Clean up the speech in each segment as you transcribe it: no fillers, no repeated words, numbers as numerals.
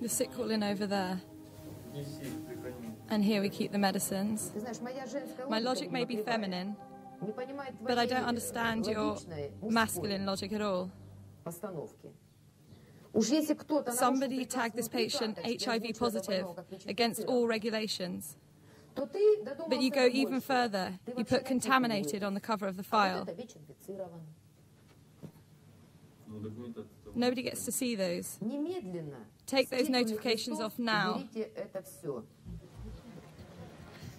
The sick call in over there. And here we keep the medicines. My logic may be feminine, but I don't understand your masculine logic at all. Somebody tagged this patient HIV positive against all regulations. But you go even further. You put contaminated on the cover of the file. Nobody gets to see those. Take those notifications off now.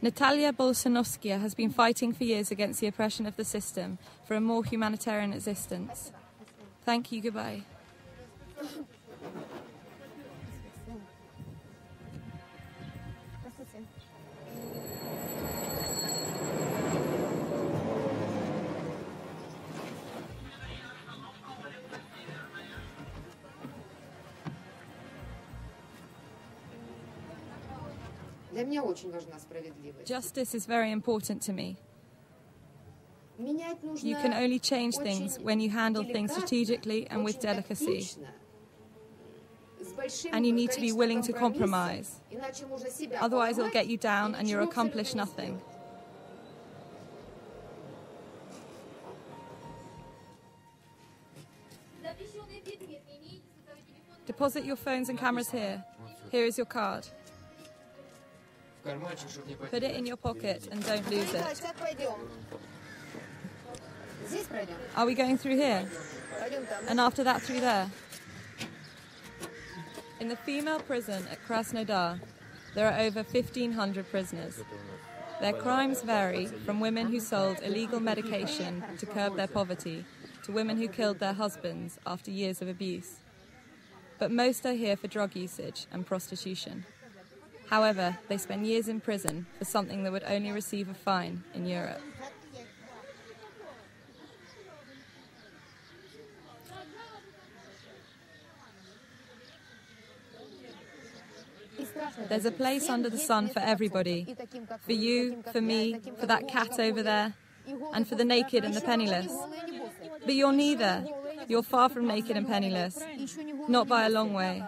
Natalia Bolsanovskaya has been fighting for years against the oppression of the system for a more humanitarian existence. Thank you, goodbye. Justice is very important to me. You can only change things when you handle things strategically and with delicacy. And you need to be willing to compromise. Otherwise it'll get you down and you'll accomplish nothing. Deposit your phones and cameras here. Here is your card. Put it in your pocket and don't lose it. Are we going through here? And after that through there? In the female prison at Krasnodar, there are over 1,500 prisoners. Their crimes vary from women who sold illegal medication to curb their poverty to women who killed their husbands after years of abuse. But most are here for drug usage and prostitution. However, they spend years in prison for something that would only receive a fine in Europe. There's a place under the sun for everybody. For you, for me, for that cat over there, and for the naked and the penniless. But you're neither. You're far from naked and penniless. Not by a long way.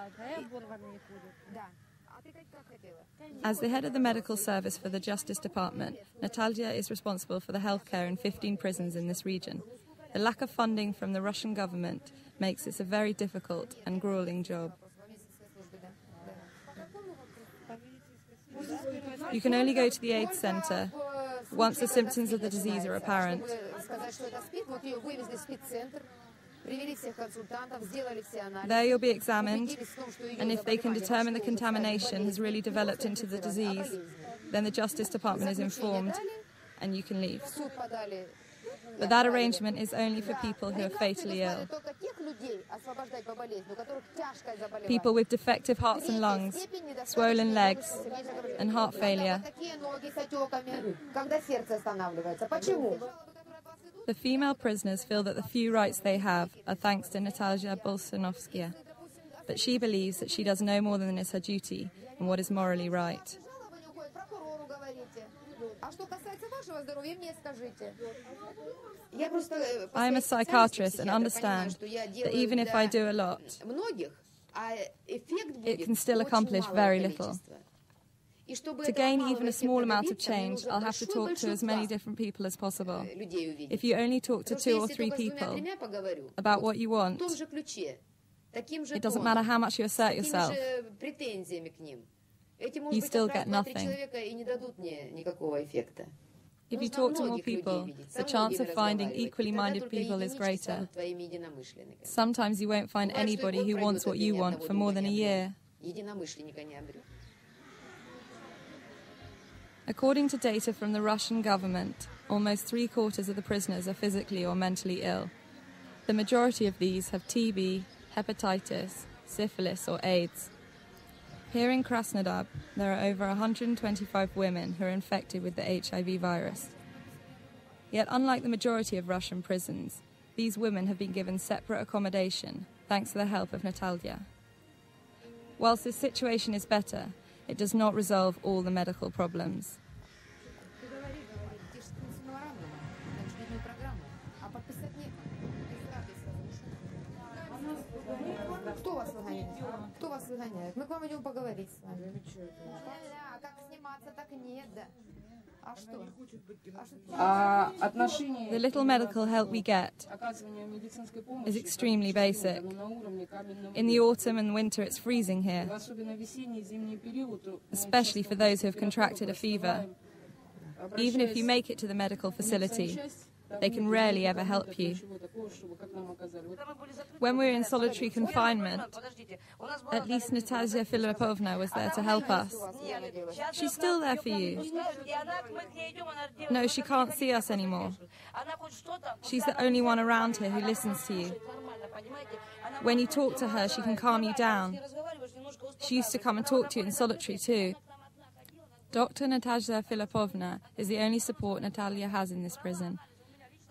As the head of the medical service for the Justice Department, Natalia is responsible for the healthcare in 15 prisons in this region. The lack of funding from the Russian government makes this a very difficult and grueling job. You can only go to the AIDS center once the symptoms of the disease are apparent. There you'll be examined, and if they can determine the contamination has really developed into the disease, then the Justice Department is informed and you can leave. But that arrangement is only for people who are fatally ill. People with defective hearts and lungs, swollen legs, and heart failure. The female prisoners feel that the few rights they have are thanks to Natalia Bolsanovskaya, but she believes that she does no more than is her duty and what is morally right. I am a psychiatrist and understand that even if I do a lot, it can still accomplish very little. To gain even a small amount of change, I'll have to talk to as many different people as possible. If you only talk to 2 or 3 people about what you want, it doesn't matter how much you assert yourself, you still get nothing. If you talk to more people, the chance of finding equally minded people is greater. Sometimes you won't find anybody who wants what you want for more than a year. According to data from the Russian government, almost 3/4 of the prisoners are physically or mentally ill. The majority of these have TB, hepatitis, syphilis or AIDS. Here in Krasnodar, there are over 125 women who are infected with the HIV virus. Yet unlike the majority of Russian prisons, these women have been given separate accommodation thanks to the help of Natalia. Whilst this situation is better, it does not resolve all the medical problems. Кто вас выгоняет? Мы к вам идем поговорить с вами. Как сниматься, так нет, да. The little medical help we get is extremely basic. In the autumn and winter it's freezing here, especially for those who have contracted a fever. Even if you make it to the medical facility, they can rarely ever help you. When we were in solitary confinement, at least Natasya Filipovna was there to help us. She's still there for you. No, she can't see us anymore. She's the only one around here who listens to you. When you talk to her, she can calm you down. She used to come and talk to you in solitary too. Dr. Natasya Filipovna is the only support Natalia has in this prison,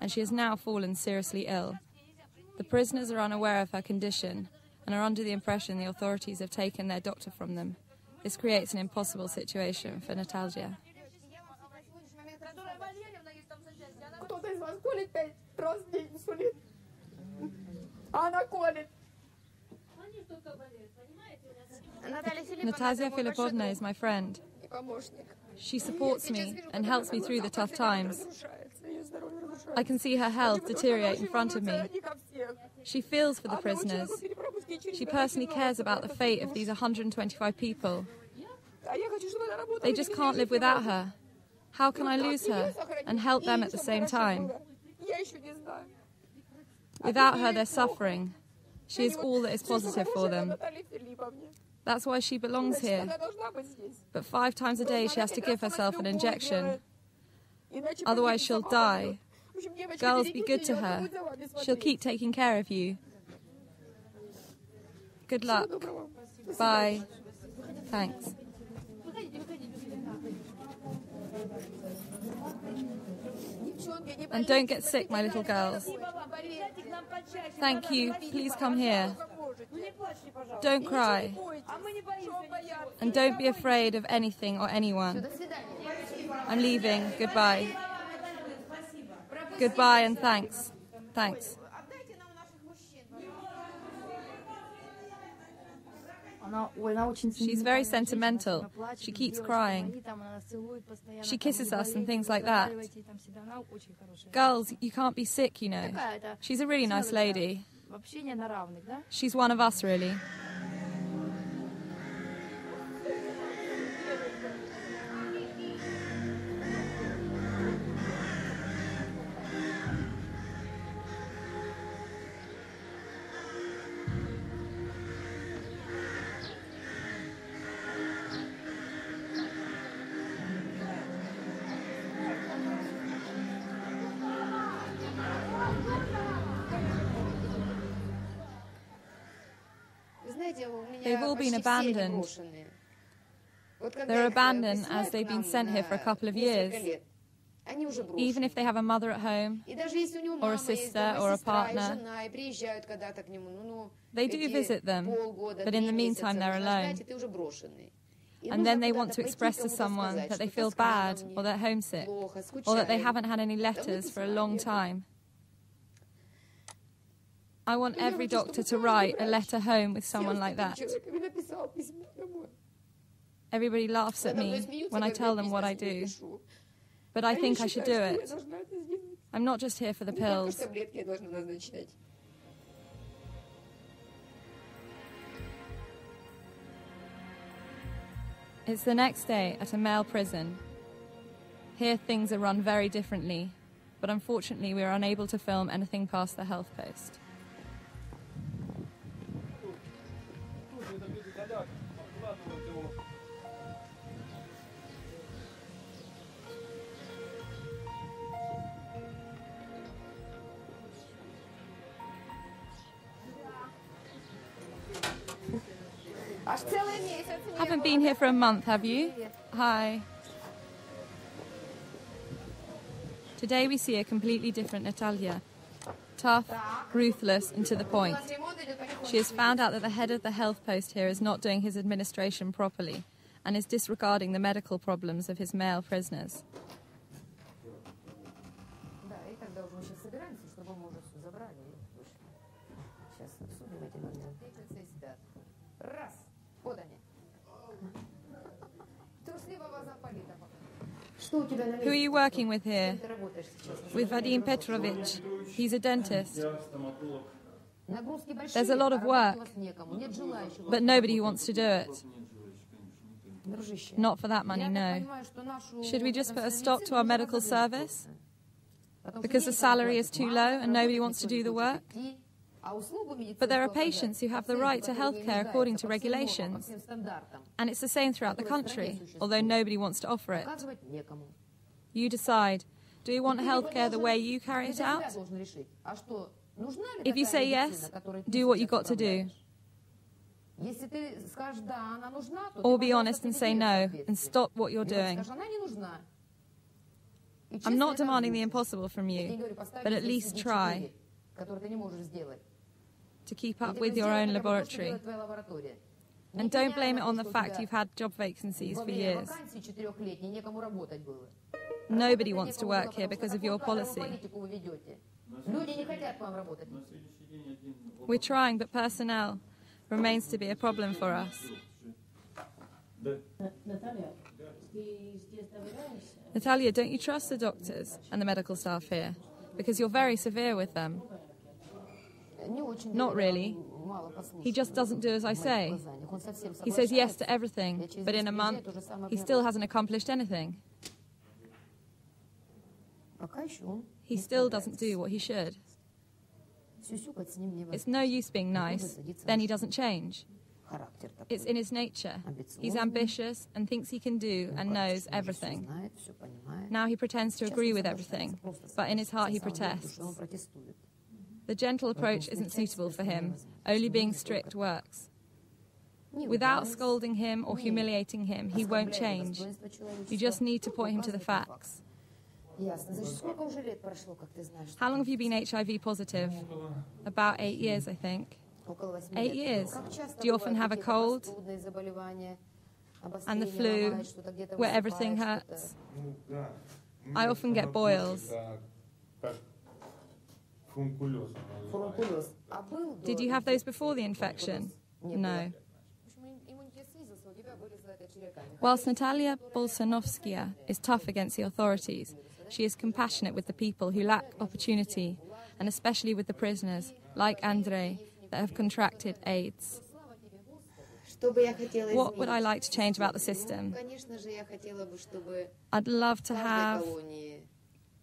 and she has now fallen seriously ill. The prisoners are unaware of her condition and are under the impression the authorities have taken their doctor from them. This creates an impossible situation for Natalia. Natasya Filipovna is my friend. She supports me and helps me through the tough times. I can see her health deteriorate in front of me. She feels for the prisoners. She personally cares about the fate of these 125 people. They just can't live without her. How can I lose her and help them at the same time? Without her, they're suffering. She is all that is positive for them. That's why she belongs here. But 5 times a day she has to give herself an injection. Otherwise she'll die. Girls, be good to her. She'll keep taking care of you. Good luck. Bye. Thanks. And don't get sick, my little girls. Thank you. Please come here. Don't cry. And don't be afraid of anything or anyone. I'm leaving. Goodbye. Goodbye and thanks. Thanks. She's very sentimental. She keeps crying. She kisses us and things like that. Girls, you can't be sick, you know. She's a really nice lady. She's one of us, really. They've all been abandoned. They're abandoned as they've been sent here for a couple of years. Even if they have a mother at home, or a sister, or a partner, they do visit them, but in the meantime they're alone. And then they want to express to someone that they feel bad, or they're homesick, or that they haven't had any letters for a long time. I want every doctor to write a letter home with someone like that. Everybody laughs at me when I tell them what I do, but I think I should do it. I'm not just here for the pills. It's the next day at a male prison. Here things are run very differently, but unfortunately we are unable to film anything past the health post. Haven't been here for a month, have you? Hi. Today we see a completely different Natalia. Tough, ruthless, and to the point. She has found out that the head of the health post here is not doing his administration properly and is disregarding the medical problems of his male prisoners. Раз. Вот они. Трусливого замполита. Что у тебя на Who are you working with here? Ты работаешь сейчас? With Vadim Petrovich. He's a dentist. Нагрузки большие, There's a lot of work, работать некому. Нет желающих. but nobody wants to do it. Дружище, Not for that money, я так no. понимаю, что нашу Should we just put a медицину stop to our нужно medical поддерживать. service? Потому что Because the денег salary is платят too мало, low and nobody работать wants to никто не do the хочет work? идти, а услугу But there are медицинскую patients who have the оказать right to пациенту, который healthcare не according to нуждается, по всем нормам, по regulations. всем стандартам, And it's the same throughout the country, although nobody wants to offer it. оказывать некому. You decide, do you want Ты healthcare the должен- way you carry ты it для себя out? должен решить, а что, нужна ли If you такая say yes, медицина, которой ты do what you сейчас got to do. управляешь? Если ты скажешь, да, она нужна, то Or ты, be пожалуйста, honest and приведи say её в no соответствие. and stop what you're Или doing. скажешь, она не нужна. И I'm честно not это demanding the озвучишь. impossible from Я тебе you, говорю, поставь but at здесь least среди try 4, которые ты не можешь сделать. to keep И up ты with your сделай own так, как просто laboratory. делает твоя лаборатория. Не And don't пеняй blame it на on то, the что у fact тебя you've had job vacancies во for время years. вакансии 4-летней некому работать было. Nobody Работать wants to некому work было, here потому because что of your какую кадровую policy. политику вы ведете. Люди не хотят к вам работать. We're trying, but personnel remains to be a problem for us. Natalia, don't you trust the doctors and the medical staff here? Because you're very severe with them. Не очень Not really. мало послушают He just doesn't do as I в моих say. указаниях. Он совсем He says yes to соглашается. everything, but in a month, he still hasn't accomplished anything. Пока еще он He still doesn't do what he should. сюсюкать с ним It's невозможно. no use being nice, then he doesn't change. Характер такой. It's in his nature. He's ambitious and thinks he can do and knows everything. Знает, всё понимает. Now he pretends to Честно agree with соглашается, everything, просто but in his heart he соглашается. На самом деле, в protests. душе он протестует. The gentle approach isn't suitable for him. Only being strict works. Without scolding him or humiliating him, he won't change. You just need to point him to the facts. Ясно. Значит, сколько уже лет прошло, как ты знаешь? How long have you been HIV positive? About 8 years, I think. Около 8 8 лет. years. Как часто Do you often бывают have a какие-то cold простудные заболевания, and the обострения, flu, ломает что-то, где-то where everything высыпает hurts? что-то? I often get boils. Фурункулез. А был Did до you have those before the infection? Не No. было. В общем, иммунитет снизился, у тебя вылезла эта череканя. Whilst Natalia Bolsanovskaya is tough against the authorities, she is compassionate with the people who lack opportunity, and especially with the prisoners, like Andrei, that have contracted AIDS. Что бы я хотела What would изменить? I like to change about the system? Конечно же, я хотела бы, чтобы I'd love to в каждой have колонии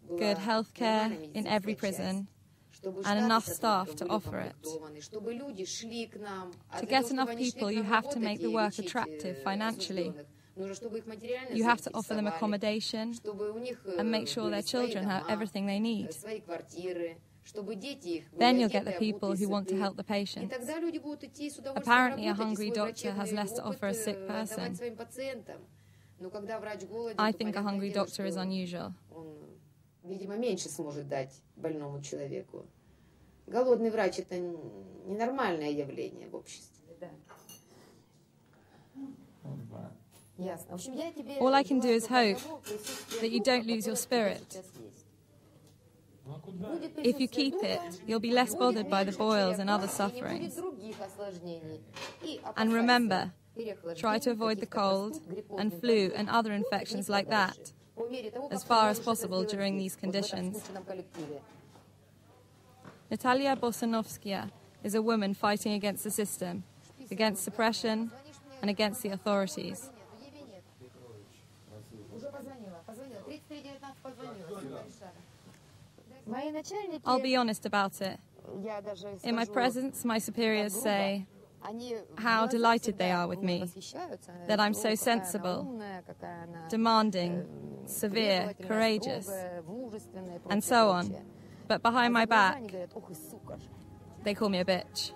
была good health care нормальная in медицинская every prison, часть, чтобы and enough штаты staff сотрудников to были offer it. укомплектованы, чтобы люди шли к нам. А To для get того, enough чтобы они шли people, к you нам have to работать make the и work лечить, attractive financially. осужденных, нужно, чтобы их материально You have to offer them заинтересовали, accommodation чтобы у них and make sure были their свои children have дома, everything they need. свои квартиры, чтобы дети их были Then you'll get одеты, the people обуты, who want to сыты. help the И patients. тогда люди будут идти с удовольствием Apparently, a работать, и hungry свой doctor has врачебный less to опыт, offer a sick person. отдавать своим пациентам. Но когда врач голоден, I то think a понятное hungry дело, doctor is что unusual. он, видимо, меньше сможет дать больному человеку. Голодный врач – это ненормальное явление в обществе. Да. Ясно. В общем, я тебе All I can do is желаю hope того присутствия that you духа, don't lose your который в тебе spirit. сейчас есть. Будет If you присутствие keep духа, it, you'll be less будет bothered by the меньше boils and other черепа, и не будет sufferings. других осложнений. И And опасайся remember, переохлаждений, try to avoid the каких-то cold простуд, гриппозных and flu болезней. and other Ну, infections не like that, подальше. По мере того, as как far ты as можешь это possible сделать during здесь, these вот в этом conditions. скучном коллективе. Natalia Bosanovskaya is a woman fighting against the system, against suppression, and against the authorities. Уже позвонила. 3319 позвонила. Мои начальники, I'll be honest about it. я даже In my скажу, presence, my superiors грубо, say они в how глаза delighted they всегда are with me, восхищаются, that I'm «О, so какая она sensible, умная, какая она, demanding, severe, требовательная, courageous, строгая, мужественная и and прочее, so on. прочее. But behind А my за глаза back, они говорят, ох и сука же. they call me a bitch.